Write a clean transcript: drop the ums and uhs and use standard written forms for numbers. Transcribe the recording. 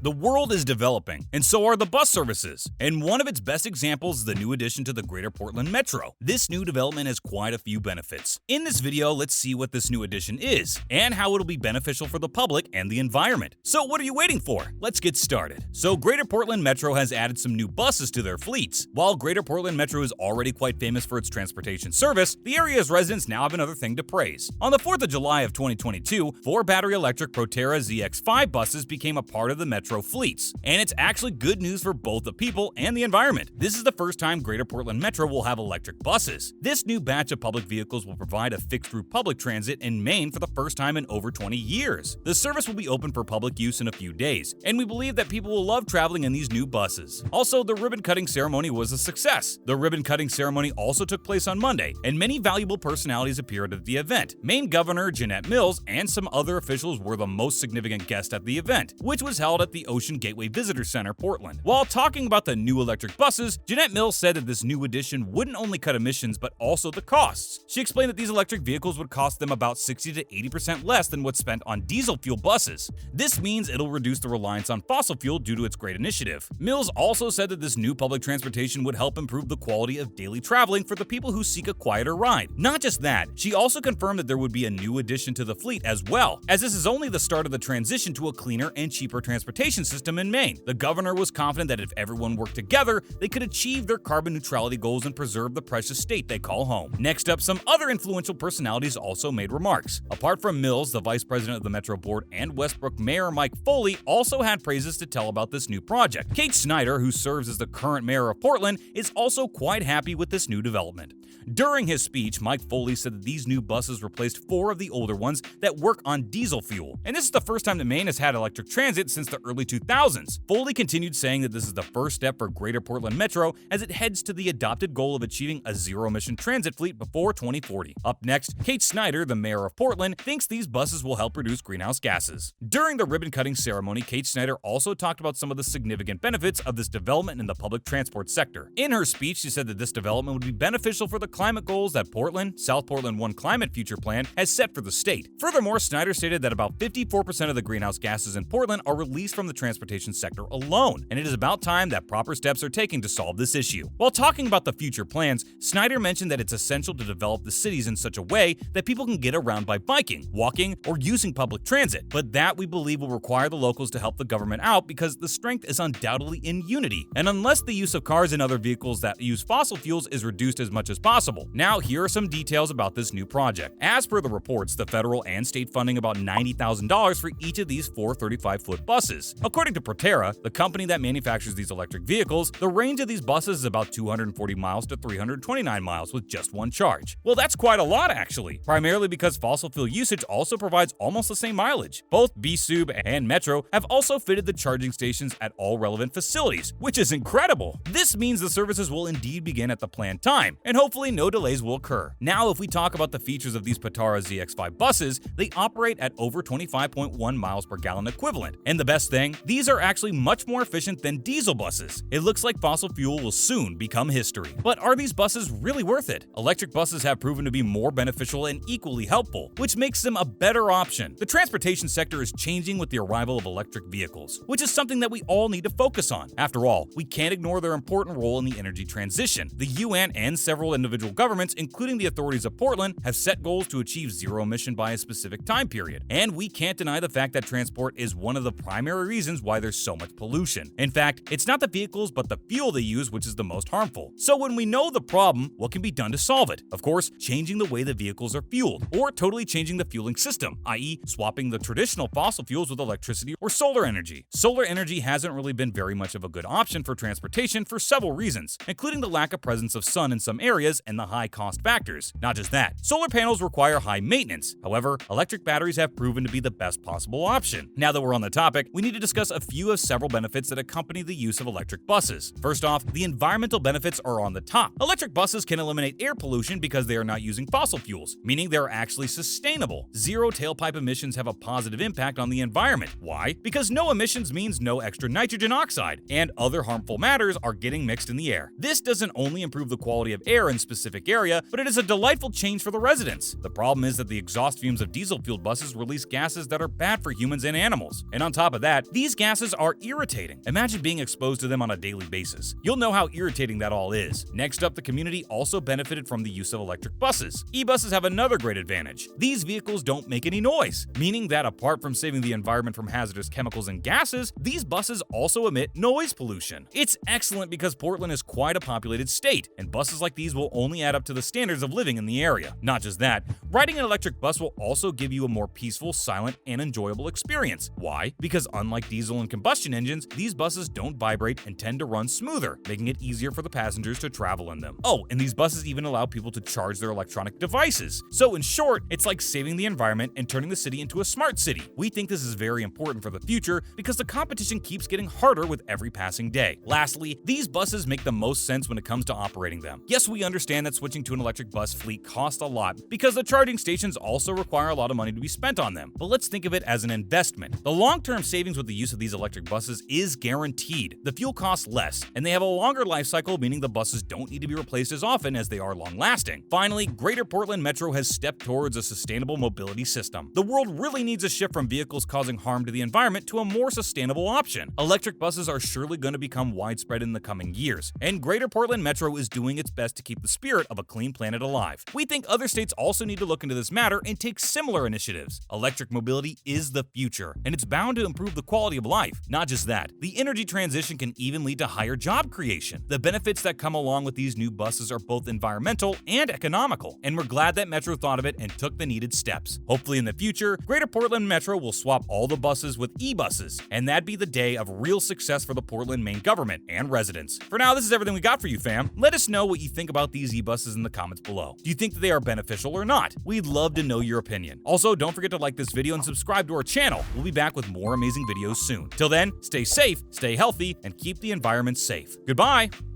The world is developing, and so are the bus services. And one of its best examples is the new addition to the Greater Portland Metro. This new development has quite a few benefits. In this video, let's see what this new addition is, and how it'll be beneficial for the public and the environment. So what are you waiting for? Let's get started. So Greater Portland Metro has added some new buses to their fleets. While Greater Portland Metro is already quite famous for its transportation service, the area's residents now have another thing to praise. On the 4th of July of 2022, 4 battery-electric Proterra ZX5 buses became a part of the Metro fleets, and it's actually good news for both the people and the environment. This is the first time Greater Portland Metro will have electric buses. This new batch of public vehicles will provide a fixed-route public transit in Maine for the first time in over 20 years. The service will be open for public use in a few days, and we believe that people will love traveling in these new buses. Also, the ribbon-cutting ceremony was a success. The ribbon-cutting ceremony also took place on Monday, and many valuable personalities appeared at the event. Maine Governor Jeanette Mills and some other officials were the most significant guests at the event, which was held at the Ocean Gateway Visitor Center, Portland. While talking about the new electric buses, Jeanette Mills said that this new addition wouldn't only cut emissions but also the costs. She explained that these electric vehicles would cost them about 60 to 80% less than what's spent on diesel fuel buses. This means it'll reduce the reliance on fossil fuel due to its great initiative. Mills also said that this new public transportation would help improve the quality of daily traveling for the people who seek a quieter ride. Not just that, she also confirmed that there would be a new addition to the fleet as well, as this is only the start of the transition to a cleaner and cheaper transportation system in Maine. The governor was confident that if everyone worked together, they could achieve their carbon neutrality goals and preserve the precious state they call home. Next up, some other influential personalities also made remarks. Apart from Mills, the vice president of the Metro Board and Westbrook Mayor Mike Foley also had praises to tell about this new project. Kate Snyder, who serves as the current mayor of Portland, is also quite happy with this new development. During his speech, Mike Foley said that these new buses replaced 4 of the older ones that work on diesel fuel, and this is the first time that Maine has had electric transit since the early 2000s. Foley continued saying that this is the first step for Greater Portland Metro as it heads to the adopted goal of achieving a zero-emission transit fleet before 2040. Up next, Kate Snyder, the mayor of Portland, thinks these buses will help reduce greenhouse gases. During the ribbon-cutting ceremony, Kate Snyder also talked about some of the significant benefits of this development in the public transport sector. In her speech, she said that this development would be beneficial for the climate goals that Portland, South Portland 1 Climate Future Plan, has set for the state. Furthermore, Snyder stated that about 54% of the greenhouse gases in Portland are released from the transportation sector alone, and it is about time that proper steps are taken to solve this issue. While talking about the future plans, Snyder mentioned that it's essential to develop the cities in such a way that people can get around by biking, walking, or using public transit, but that we believe will require the locals to help the government out because the strength is undoubtedly in unity, and unless the use of cars and other vehicles that use fossil fuels is reduced as much as possible. Now, here are some details about this new project. As per the reports, the federal and state funding about $90,000 for each of these 4 35-foot buses. According to Proterra, the company that manufactures these electric vehicles, the range of these buses is about 240 miles to 329 miles with just one charge. Well, that's quite a lot actually, primarily because fossil fuel usage also provides almost the same mileage. Both BSOOB and Metro have also fitted the charging stations at all relevant facilities, which is incredible. This means the services will indeed begin at the planned time, and hopefully no delays will occur. Now, if we talk about the features of these Proterra ZX5 buses, they operate at over 25.1 miles per gallon equivalent. And the best thing, these are actually much more efficient than diesel buses. It looks like fossil fuel will soon become history. But are these buses really worth it? Electric buses have proven to be more beneficial and equally helpful, which makes them a better option. The transportation sector is changing with the arrival of electric vehicles, which is something that we all need to focus on. After all, we can't ignore their important role in the energy transition. The UN and several individual governments, including the authorities of Portland, have set goals to achieve zero emission by a specific time period. And we can't deny the fact that transport is one of the primary reasons why there's so much pollution. In fact, it's not the vehicles but the fuel they use which is the most harmful. So when we know the problem, what can be done to solve it? Of course, changing the way the vehicles are fueled, or totally changing the fueling system, i.e. swapping the traditional fossil fuels with electricity or solar energy. Solar energy hasn't really been very much of a good option for transportation for several reasons, including the lack of presence of sun in some areas and the high cost factors. Not just that, solar panels require high maintenance. However, electric batteries have proven to be the best possible option. Now that we're on the topic, we need to discuss a few of several benefits that accompany the use of electric buses. First off, the environmental benefits are on the top. Electric buses can eliminate air pollution because they are not using fossil fuels, meaning they're actually sustainable. Zero tailpipe emissions have a positive impact on the environment. Why? Because no emissions means no extra nitrogen oxide, and other harmful matters are getting mixed in the air. This doesn't only improve the quality of air in a specific area, but it is a delightful change for the residents. The problem is that the exhaust fumes of diesel-fueled buses release gases that are bad for humans and animals. And on top of that, These gases are irritating. Imagine being exposed to them on a daily basis. You'll know how irritating that all is. Next up, the community also benefited from the use of electric buses. E-buses have another great advantage. These vehicles don't make any noise, meaning that apart from saving the environment from hazardous chemicals and gases, these buses also emit noise pollution. It's excellent because Portland is quite a populated state, and buses like these will only add up to the standards of living in the area. Not just that, riding an electric bus will also give you a more peaceful, silent, and enjoyable experience. Why? Because unlike diesel and combustion engines, these buses don't vibrate and tend to run smoother, making it easier for the passengers to travel in them. Oh, and these buses even allow people to charge their electronic devices. So in short, it's like saving the environment and turning the city into a smart city. We think this is very important for the future because the competition keeps getting harder with every passing day. Lastly, these buses make the most sense when it comes to operating them. Yes, we understand that switching to an electric bus fleet costs a lot because the charging stations also require a lot of money to be spent on them. But let's think of it as an investment. The long-term savings with the use of these electric buses is guaranteed. The fuel costs less, and they have a longer life cycle, meaning the buses don't need to be replaced as often as they are long-lasting. Finally, Greater Portland Metro has stepped towards a sustainable mobility system. The world really needs a shift from vehicles causing harm to the environment to a more sustainable option. Electric buses are surely going to become widespread in the coming years, and Greater Portland Metro is doing its best to keep the spirit of a clean planet alive. We think other states also need to look into this matter and take similar initiatives. Electric mobility is the future, and it's bound to improve the quality of life. Not just that, the energy transition can even lead to higher job creation. The benefits that come along with these new buses are both environmental and economical, and we're glad that Metro thought of it and took the needed steps. Hopefully in the future, Greater Portland Metro will swap all the buses with e-buses, and that'd be the day of real success for the Portland, Maine government and residents. For now, this is everything we got for you, fam. Let us know what you think about these e-buses in the comments below. Do you think that they are beneficial or not? We'd love to know your opinion. Also, don't forget to like this video and subscribe to our channel. We'll be back with more amazing videos soon. Till then, stay safe, stay healthy, and keep the environment safe. Goodbye!